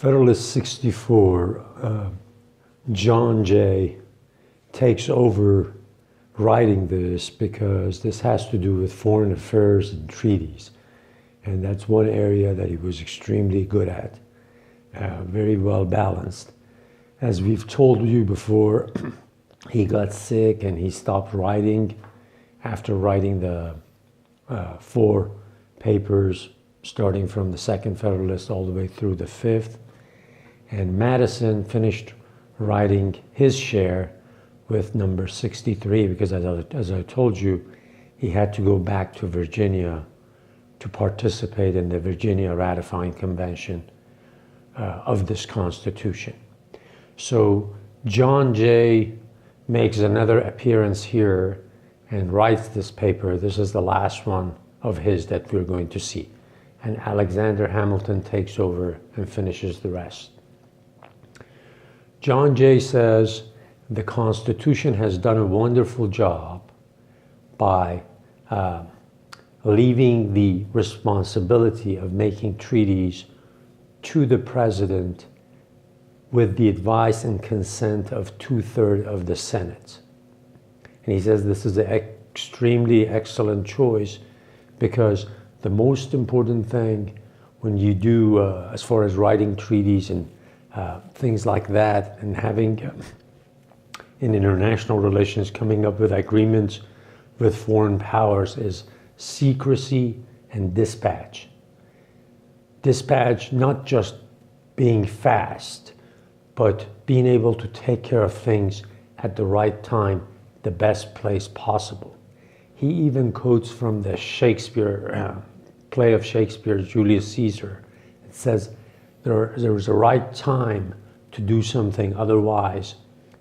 Federalist 64, John Jay takes over writing this because this has to do with foreign affairs and treaties. And that's one area that he was extremely good at, very well balanced. As we've told you before, he got sick and he stopped writing after writing the 4 papers, starting from the Second Federalist all the way through the 5th. And Madison finished writing his share with number 63 because, as I told you, he had to go back to Virginia to participate in the Virginia ratifying convention of this Constitution. So John Jay makes another appearance here and writes this paper. This is the last one of his that we're going to see. And Alexander Hamilton takes over and finishes the rest. John Jay says the Constitution has done a wonderful job by leaving the responsibility of making treaties to the president with the advice and consent of 2/3 of the Senate. And he says this is an extremely excellent choice because the most important thing when you do, as far as writing treaties and things like that, and having in international relations, coming up with agreements with foreign powers, is secrecy and dispatch. Dispatch, not just being fast, but being able to take care of things at the right time, the best place possible. He even quotes from the Shakespeare play of Shakespeare's Julius Caesar. It says there is a right time to do something, otherwise,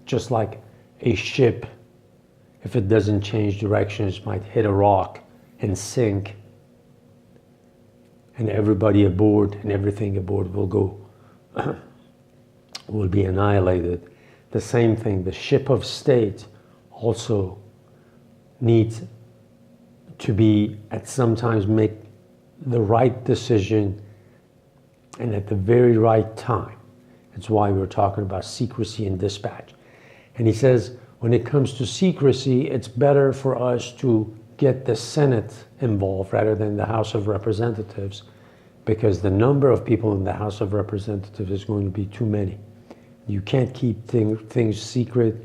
just like a ship, if it doesn't change directions, might hit a rock and sink, and everybody aboard and everything aboard will go, will be annihilated. The same thing, the ship of state also needs to be, at sometimes, make the right decision and at the very right time. That's why we're talking about secrecy and dispatch. And he says, when it comes to secrecy, it's better for us to get the Senate involved rather than the House of Representatives, because the number of people in the House of Representatives is going to be too many. You can't keep things secret.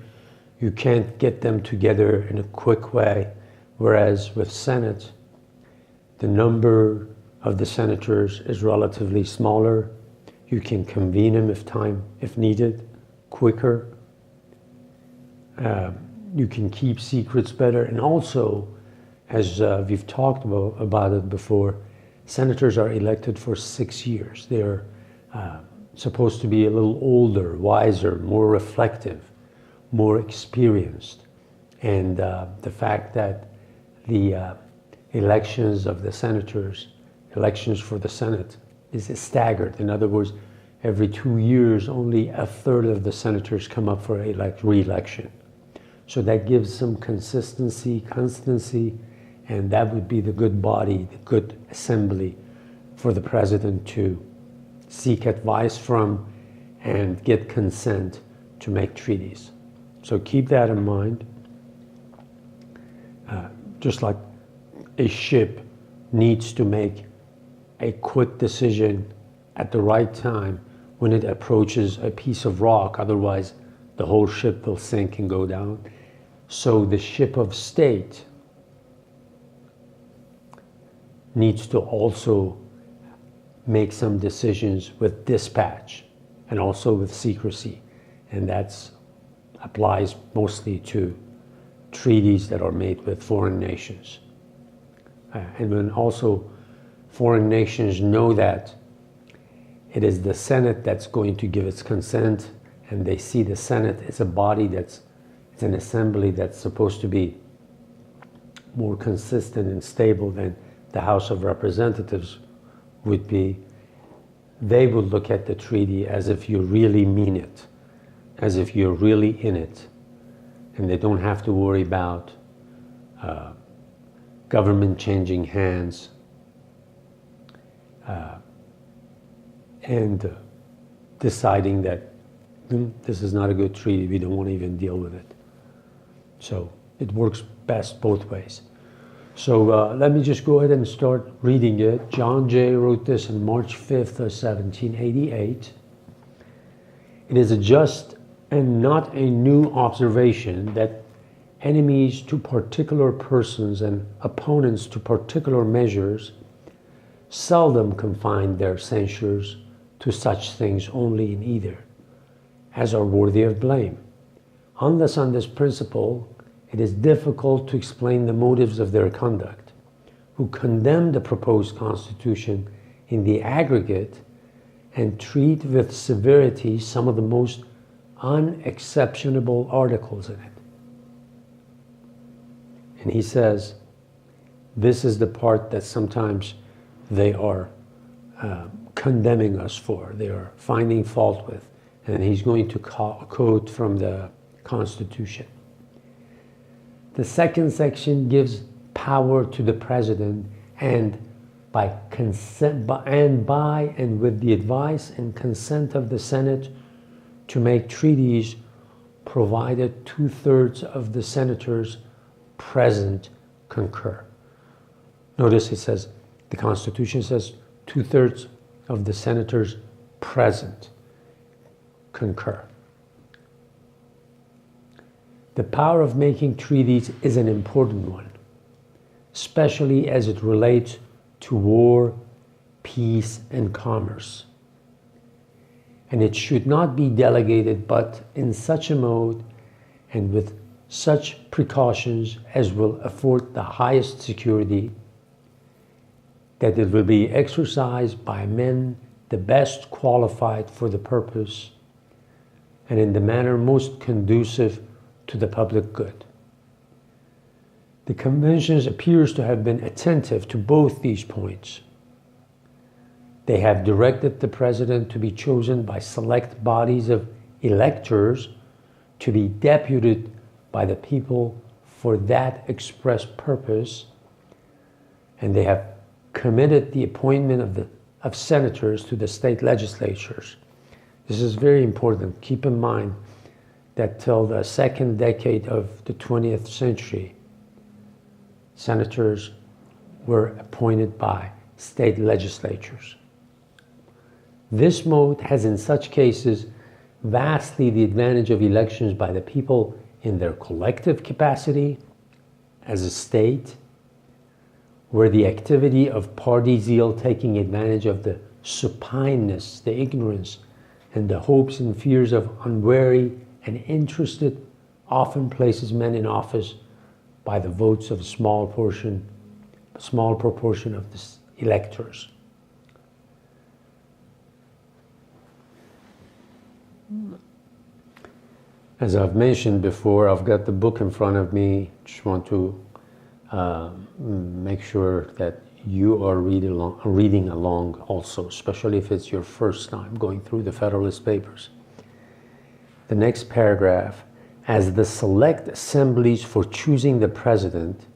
You can't get them together in a quick way. Whereas with Senate, the number of the senators is relatively smaller. You can convene them if needed, quicker. You can keep secrets better. And also, as we've talked about it before, senators are elected for 6 years. They're supposed to be a little older, wiser, more reflective, more experienced. And the fact that the elections of the senators, elections for the Senate, is staggered. In other words, every 2 years, only 1/3 of the senators come up for re-election. So that gives some constancy, and that would be the good body, the good assembly for the president to seek advice from and get consent to make treaties. So keep that in mind. Just like a ship needs to make a quick decision at the right time when it approaches a piece of rock, otherwise the whole ship will sink and go down. So the ship of state needs to also make some decisions with dispatch and also with secrecy. And that applies mostly to treaties that are made with foreign nations. And when also foreign nations know that it is the Senate that's going to give its consent, and they see the Senate as a body it's an assembly that's supposed to be more consistent and stable than the House of Representatives would be, they would look at the treaty as if you really mean it, as if you're really in it, and they don't have to worry about government changing hands, and deciding that this is not a good treaty, we don't want to even deal with it. So it works best both ways. So let me just go ahead and start reading it. John Jay wrote this on March 5th of 1788. It is a just and not a new observation that enemies to particular persons and opponents to particular measures seldom confine their censures to such things only in either, as are worthy of blame. Unless on this principle, it is difficult to explain the motives of their conduct, who condemn the proposed Constitution in the aggregate and treat with severity some of the most unexceptionable articles in it. And he says, this is the part that sometimes they are condemning us for, they are finding fault with. And he's going to quote from the Constitution. The second section gives power to the president and by consent and with the advice and consent of the Senate to make treaties provided 2/3 of the senators present concur. Notice it says, the Constitution says 2/3 of the senators present concur. The power of making treaties is an important one, especially as it relates to war, peace, and commerce. And it should not be delegated but in such a mode and with such precautions as will afford the highest security, that it will be exercised by men the best qualified for the purpose and in the manner most conducive to the public good. The conventions appears to have been attentive to both these points. They have directed the president to be chosen by select bodies of electors to be deputed by the people for that express purpose, and they have committed the appointment of senators to the state legislatures. This is very important. Keep in mind that till the second decade of the 20th century, senators were appointed by state legislatures. This mode has in such cases vastly the advantage of elections by the people in their collective capacity as a state, where the activity of party zeal taking advantage of the supineness, the ignorance, and the hopes and fears of unwary and interested often places men in office by the votes of a small proportion of the electors. As I've mentioned before, I've got the book in front of me. Just want to make sure that you are reading along also, especially if it's your first time going through the Federalist Papers. The next paragraph, as the select assemblies for choosing the president,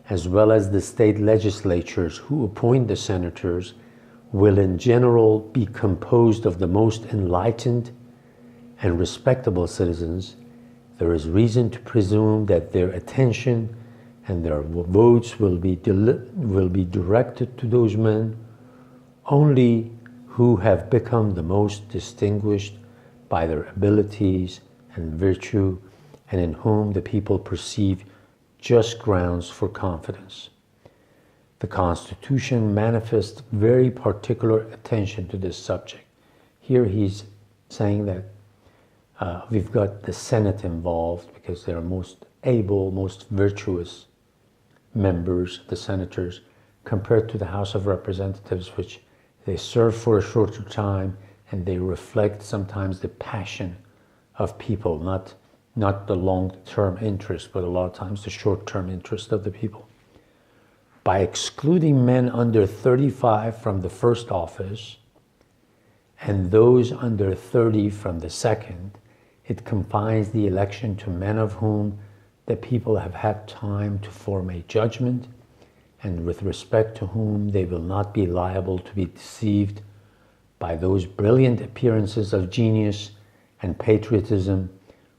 as well as the state legislatures who appoint the senators, will in general be composed of the most enlightened and respectable citizens, there is reason to presume that their attention and their votes will be directed to those men only who have become the most distinguished by their abilities and virtue, and in whom the people perceive just grounds for confidence. The Constitution manifests very particular attention to this subject. Here he's saying that we've got the Senate involved because they're most able, most virtuous members, the senators, compared to the House of Representatives, which they serve for a shorter time and they reflect sometimes the passion of people, not the long-term interest, but a lot of times the short-term interest of the people. By excluding men under 35 from the first office and those under 30 from the second, it confines the election to men of whom the people have had time to form a judgment and with respect to whom they will not be liable to be deceived by those brilliant appearances of genius and patriotism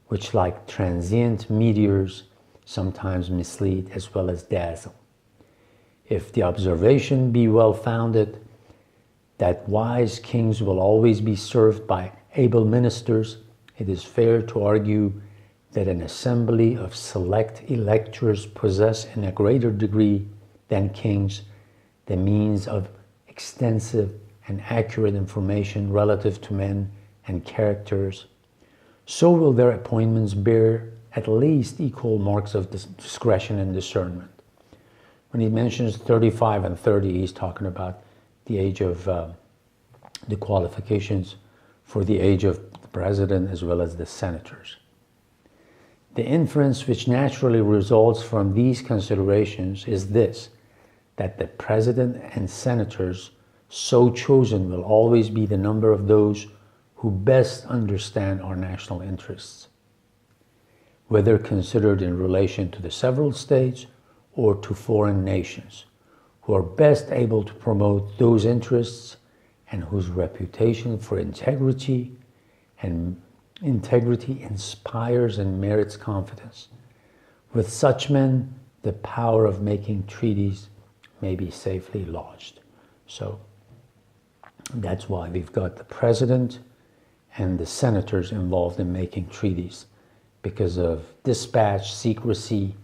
which, like transient meteors, sometimes mislead as well as dazzle. If the observation be well founded, that wise kings will always be served by able ministers, it is fair to argue that an assembly of select electors possess in a greater degree than kings the means of extensive and accurate information relative to men and characters. So will their appointments bear at least equal marks of discretion and discernment. When he mentions 35 and 30, he's talking about the age of the qualifications for the age of the president as well as the senators. The inference which naturally results from these considerations is this, that the president and senators so chosen will always be the number of those who best understand our national interests, whether considered in relation to the several states or to foreign nations, who are best able to promote those interests and whose reputation for integrity inspires and merits confidence. With such men, the power of making treaties may be safely lodged. So that's why we've got the president and the senators involved in making treaties, because of dispatch, secrecy,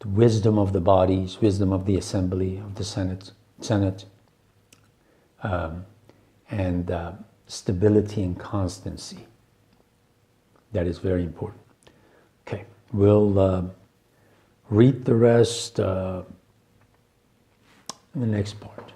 the wisdom of the bodies, wisdom of the assembly, of the Senate, and stability and constancy. That is very important. Okay, we'll read the rest in the next part.